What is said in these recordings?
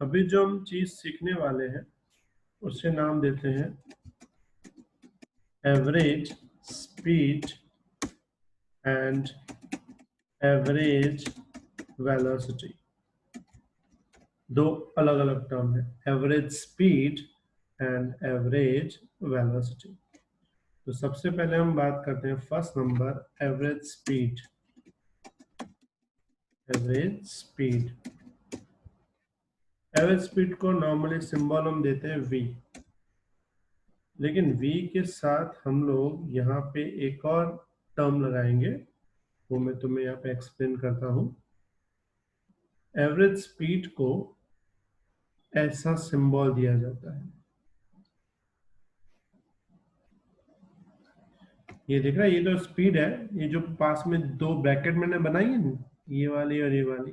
अभी जो हम चीज सीखने वाले हैं उसे नाम देते हैं average speed and average velocity. दो अलग अलग टर्म है, average speed and average velocity. तो सबसे पहले हम बात करते हैं first number, average speed. Average speed, average speed को नॉर्मली सिंबल हम देते हैं v, लेकिन v के साथ हम लोग यहाँ पे एक और टर्म लगाएंगे, वो मैं तुम्हें यहाँ पे एक्सप्लेन करता हूँ। एवरेज स्पीड को ऐसा सिंबल दिया जाता है, ये देख रहा है, ये जो स्पीड है, ये जो पास में दो ब्रैकेट मैंने बनाई है ना, ये वाली और ये वाली,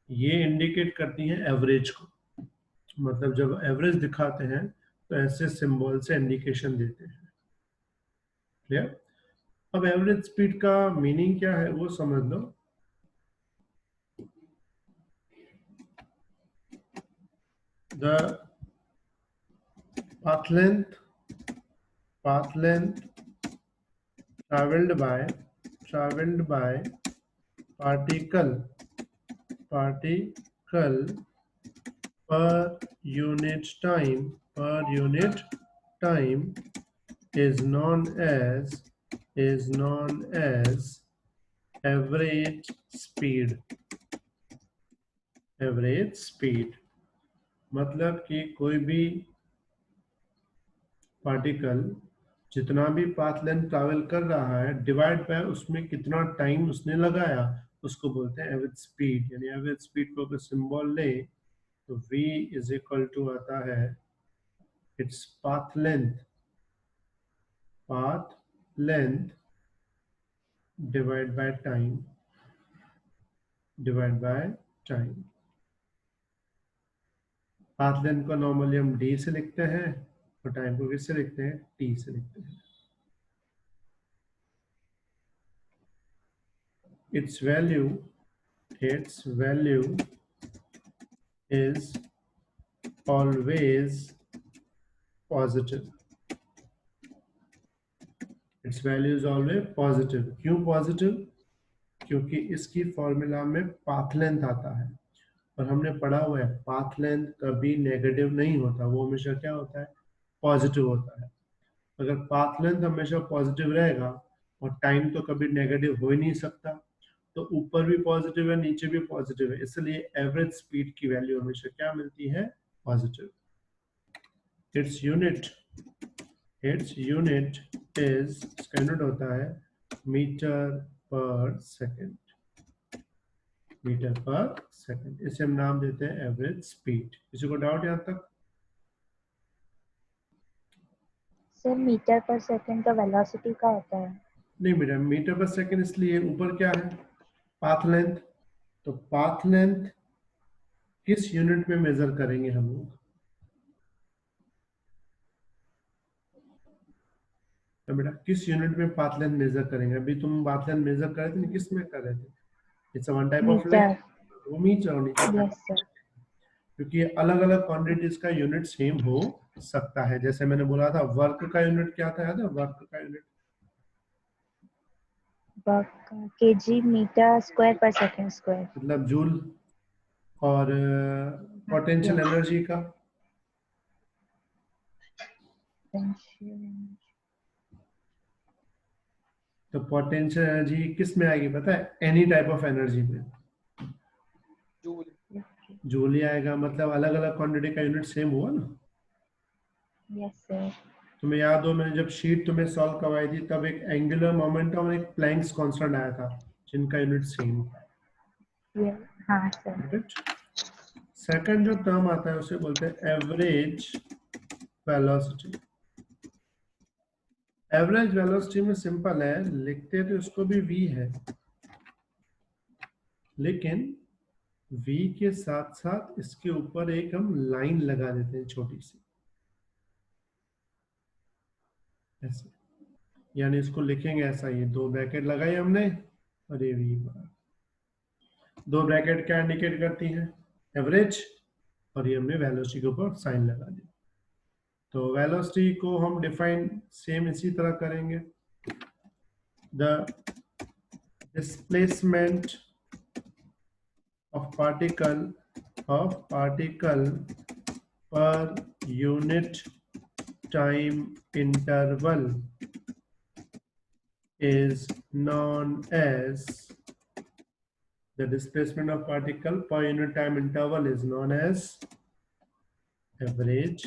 ये इंडिकेट करती है एवरेज को। मतलब जब एवरेज दिखाते हैं तो ऐसे सिंबल से इंडिकेशन देते हैं। क्लियर? अब एवरेज स्पीड का मीनिंग क्या है वो समझ लो। The path length traveled by particle per unit time is known as average speed। Average speed मतलब कि कोई भी पार्टिकल जितना भी पाथ लेंथ ट्रैवल कर रहा है डिवाइड बाय उसमें कितना टाइम उसने लगाया, उसको बोलते हैं एवरेज स्पीड। यानी एवरेज स्पीड को अगर सिंबल ले तो v इज इक्वल टू आता है its path length divide by time. Path length को नॉर्मली हम d से लिखते हैं और टाइम को किससे लिखते हैं, t से लिखते हैं। its value is always positive। its value is always positive। क्यों पॉजिटिव? क्योंकि इसकी फॉर्मूला में पाथ लेंथ आता है और हमने पढ़ा हुआ है पाथ लेंथ कभी नेगेटिव नहीं होता, वो हमेशा क्या होता है, पॉजिटिव होता है। अगर पाथ लेंथ हमेशा पॉजिटिव रहेगा और टाइम तो कभी नेगेटिव हो ही नहीं सकता, तो ऊपर भी पॉजिटिव है नीचे भी पॉजिटिव है, इसलिए एवरेज स्पीड की वैल्यू हमेशा क्या मिलती है, पॉजिटिव। इट्स यूनिट इज, इसका यूनिट होता है मीटर पर सेकेंड। इसे हम नाम देते हैं एवरेज स्पीड। किसी को डाउट यहाँ तक? सर मीटर पर सेकंड का वेलोसिटी का होता है? नहीं बेटा, मीटर पर सेकेंड इसलिए, ऊपर क्या है, पाथ लेंथ। तो पाथ लेंथ किस यूनिट में मेजर करेंगे हम लोग? तो बेटा किस यूनिट में पाथ लेंथ मेजर करेंगे? अभी तुम पाथ लेंथ मेजर कर रहे थे, किस में कर रहे थे? It's one type of length, वो मीटर होनी चाहिए। Yes sir. क्योंकि अलग अलग क्वांटिटीज का यूनिट सेम हो सकता है। जैसे मैंने बोला था वर्क का यूनिट क्या था, याद है वर्क का यूनिट? केजी मीटर स्क्वायर पर सेकंड स्क्वायर। मतलब जूल। और पोटेंशियल एनर्जी का? तो पोटेंशियल एनर्जी किस में आएगी पता है, एनी टाइप ऑफ एनर्जी में जूल ही आएगा। मतलब अलग अलग क्वांटिटी का यूनिट सेम हुआ ना। Yes sir. तुम्हें याद हो मैंने जब शीट तुम्हें सॉल्व करवाई थी तब एक एंगुलर मोमेंटम और एक प्लैंक्स कांस्टेंट आया था जिनका यूनिट सेम था। हाँ सर। सेकंड जो टर्म आता है उसे बोलते हैं एवरेज वेलोसिटी। एवरेज वेलोसिटी में सिंपल है, लिखते तो उसको भी v है, लेकिन v के साथ साथ इसके ऊपर एक हम लाइन लगा देते हैं छोटी सी ऐसे। यानी इसको लिखेंगे ऐसा, ये दो ब्रैकेट लगाई हमने और ये v। दो ब्रैकेट क्या इंडिकेट करती हैं, एवरेज, और ये हमने वेलोसिटी के ऊपर साइन लगा दिया। तो वेलोसिटी को हम डिफाइन सेम इसी तरह करेंगे, the displacement of particle per unit time interval is known as the displacement of particle per unit time interval is known as average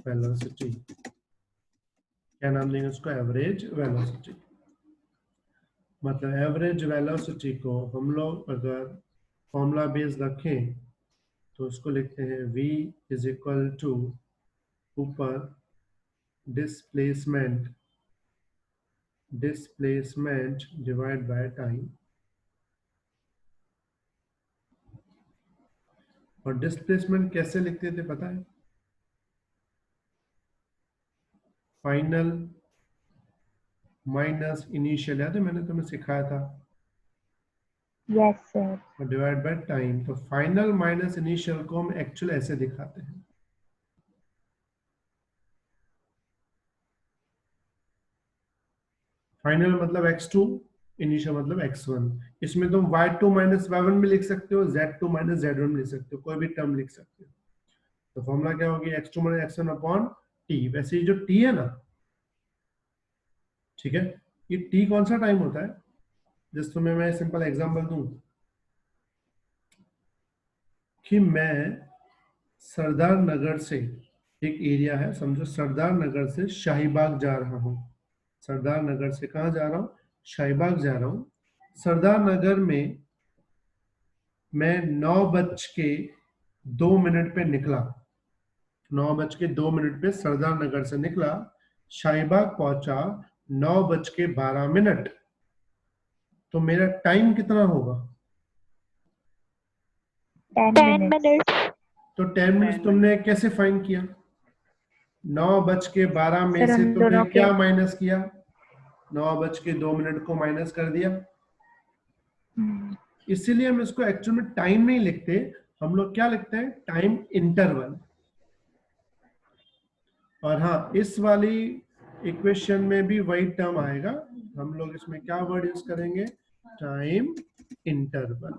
velocity। क्या नाम देंगे उसको? Average velocity. मतलब एवरेज वेलोसिटी को हम लोग अगर फॉर्मूला बेस रखें तो उसको लिखते हैं v इज इक्वल टू ऊपर डिस्प्लेसमेंट डिवाइड बाय टाइम। और डिस्प्लेसमेंट कैसे लिखते थे पता है? फाइनल माइनस इनिशियल, याद है मैंने तुम्हें सिखाया था? Yes sir. और डिवाइड बाय टाइम। तो फाइनल माइनस इनिशियल को हम एक्चुअल ऐसे दिखाते हैं, फाइनल मतलब x2, इनिशियल मतलब x1। इसमें तुम y2 माइनस y1 भी लिख सकते हो, z2 माइनस z1 भी लिख सकते हो, कोई भी टर्म लिख सकते हो। तो फॉर्मूला क्या होगी? x2 minus x1 upon t। वैसे ये जो t है ना, ठीक है, ये t कौन सा टाइम होता है? जिस तुम्हें मैं सिंपल एग्जांपल दूं कि मैं सरदार नगर से, एक एरिया है समझो, सरदार नगर से शाहीबाग जा रहा हूं। सरदार नगर से कहां जा रहा हूं? शाहीबाग जा रहा हूं। सरदार नगर में मैं 9:02 पे निकला, 9:02 पे सरदार नगर से निकला, शाहीबाग पहुंचा 9:12। तो मेरा टाइम कितना होगा? 10 minutes। तो 10 मिनट्स तुमने कैसे फाइंड किया? 9:12 में सर से उन तुमने दोनों के क्या माइनस किया? 9:02 को माइनस कर दिया। इसीलिए हम इसको एक्चुअल में टाइम नहीं लिखते, हम लोग क्या लिखते हैं? Time interval. और हाँ, इस वाली इक्वेशन में भी वही टर्म आएगा, हम लोग इसमें क्या वर्ड यूज करेंगे? Time interval.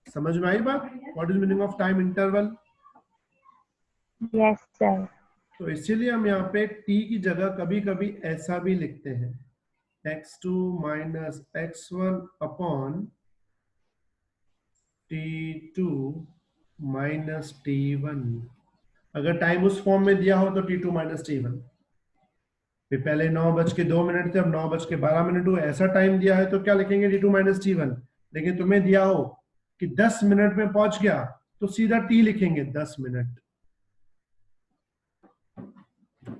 समझ में आई बात? What is meaning of time interval? Yes sir. तो इसीलिए हम यहाँ पे t की जगह कभी कभी ऐसा भी लिखते हैं, x2 minus x1 upon t2 minus t1। अगर टाइम उस फॉर्म में दिया हो तो t2 माइनस t1। फिर पहले 9:02 थे, अब 9:12 हुए, ऐसा टाइम दिया है तो क्या लिखेंगे? t2 minus t1। लेकिन तुम्हें दिया हो कि 10 मिनट में पहुंच गया तो सीधा t लिखेंगे, 10 मिनट।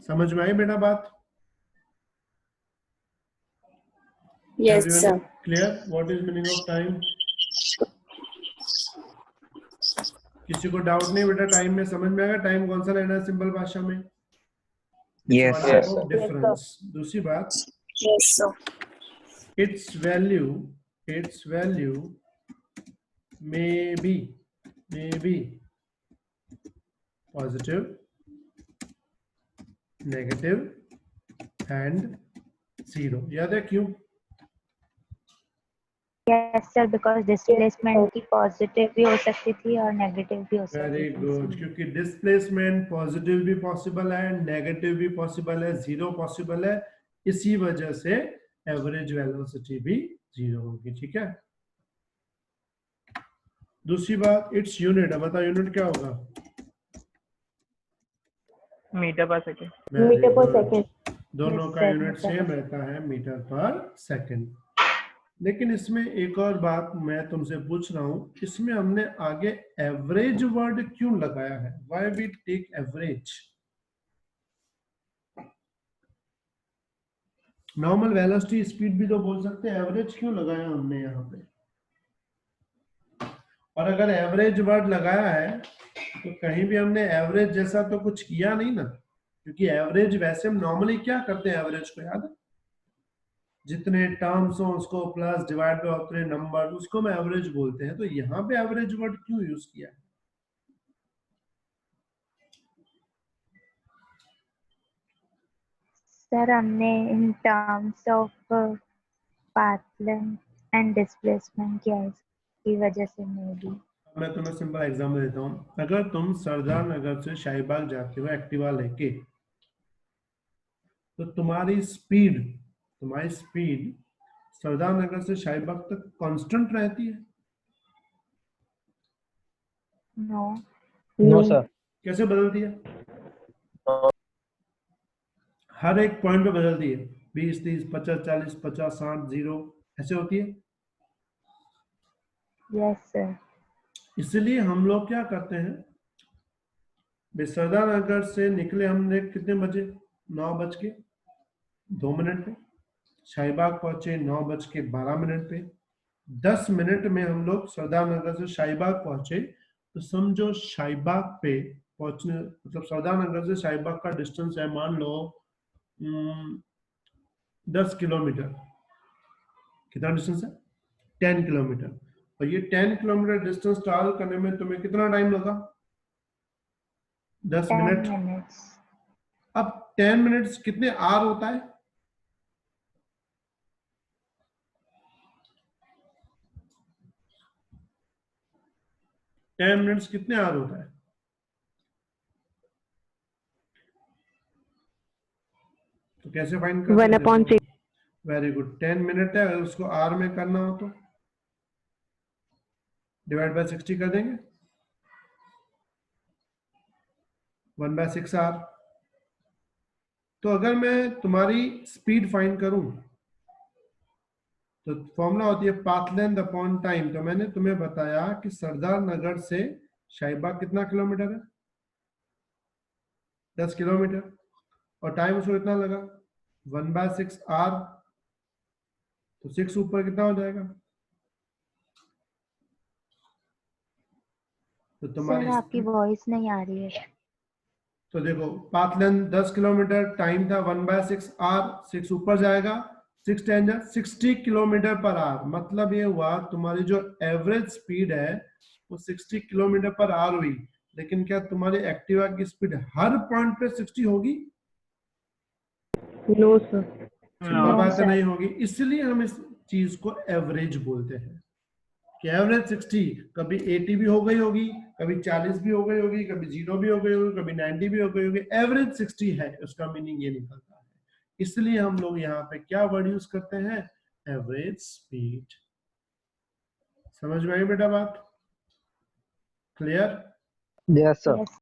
समझ में आई बेटा बात? Yes, sir. Clear? What is meaning of time? किसी को डाउट नहीं बेटा? टाइम में समझ में आएगा टाइम कौन सा लेना है सिंपल भाषा में? Yes, sir. डिफरेंस। दूसरी बात, Yes, sir. its value may be positive, negative and 0। याद है क्यों? यस सर, बिकॉज डिस्प्लेसमेंट की पॉजिटिव भी हो सकती थी और नेगेटिव भी हो सकती थी। वेरी गुड, क्योंकि डिस्प्लेसमेंट पॉजिटिव भी पॉसिबल है, नेगेटिव भी पॉसिबल है, 0 पॉसिबल है। इसी वजह से एवरेज वेलोसिटी भी 0 होगी। ठीक है। दूसरी बात, इट्स यूनिट। अब बताओ यूनिट क्या होगा? मीटर पर सेकेंड। Meter per second. दोनों Yes, का sir, unit meter same per रहता है, मीटर पर सेकंड। लेकिन इसमें एक और बात मैं तुमसे पूछ रहा हूं, इसमें हमने आगे एवरेज वर्ड क्यों लगाया है? Why we take average? Normal velocity speed भी तो बोल सकते हैं, एवरेज क्यों लगाया हमने यहाँ पे? और अगर एवरेज वर्ड लगाया है तो कहीं भी हमने एवरेज जैसा तो कुछ किया नहीं ना, क्योंकि एवरेज वैसे हम नॉर्मली क्या करते हैं? एवरेज को याद है, जितने टर्म्स हो उसको प्लस डिवाइड बाय उतने नंबर, उसको हम एवरेज बोलते हैं। तो यहाँ पे एवरेज वर्ड क्यों यूज किया है? सर हमने in terms of path length and displacement किया है, इसकी वजह से मे बी। मैं तुम्हें सिंपल एग्जांपल देता हूँ। अगर तुम सरदार नगर से शाहीबाग जाते हो एक्टिवा लेके, तो तुम्हारी स्पीड सरदार नगर से शाहीबाग तक कांस्टेंट रहती है? No sir. कैसे बदलती है? हर एक पॉइंट पे बदलती है। 20, 30, 50, 40, 50, 60, 0 ऐसे होती है। Yes sir. इसलिए हम लोग क्या करते हैं, सरदार नगर से निकले हमने कितने बजे? 9:02 पे। शाहीबाग पहुंचे 9:12 पे। 10 मिनट में हम लोग सरदार नगर से शाहीबाग पहुंचे। तो समझो शाहीबाग पे पहुंचने मतलब सरदार नगर से शाहीबाग का डिस्टेंस है, मान लो 10 किलोमीटर। कितना डिस्टेंस है? 10 किलोमीटर। और ये 10 किलोमीटर डिस्टेंस ट्रैवल करने में तुम्हें कितना टाइम लगा? 10 मिनट। 10 मिनट्स। अब 10 मिनट्स कितने आर होता है? टेन मिनट्स कितने आर होता है? तो कैसे फाइंड करते हैं? 1/6। Very good. 10 मिनट है, अगर उसको आर में करना हो तो डिवाइड बाय 60 कर देंगे, 1/6 आर। तो अगर मैं तुम्हारी स्पीड फाइंड करूं तो फॉर्मूला होती है पाथ लेंथ अपॉन टाइम। तो मैंने तुम्हें बताया कि सरदार नगर से शाहीबाग कितना किलोमीटर है? 10 किलोमीटर। और टाइम उसको कितना लगा? 1/6 आर। तो 6 ऊपर कितना हो जाएगा? तो सर तुम्हारी आपकी वॉइस नहीं आ रही है। तो देखो, पाथ लेंथ 10 किलोमीटर, टाइम था 1/6 आर। 6 ऊपर जाएगा, 6 10 60 किलोमीटर पर आवर। मतलब ये हुआ तुम्हारी जो एवरेज स्पीड है वो 60 किलोमीटर पर आवर हुई। लेकिन क्या तुम्हारी एक्टिवा की स्पीड हर पॉइंट पे 60 होगी? No sir. सिंपल नो बात है, सर। नहीं होगी। इसलिए हम इस चीज को एवरेज बोलते हैं कि एवरेज 60। कभी 80 भी हो गई होगी, कभी 40 भी हो गई होगी, कभी 0 भी हो गई होगी, कभी 90 भी हो गई होगी। एवरेज 60 है, उसका मीनिंग ये निकलता है। इसलिए हम लोग यहाँ पे क्या वर्ड यूज करते हैं? Average speed. समझ में आई बेटा बात? क्लियर? Yes sir. यस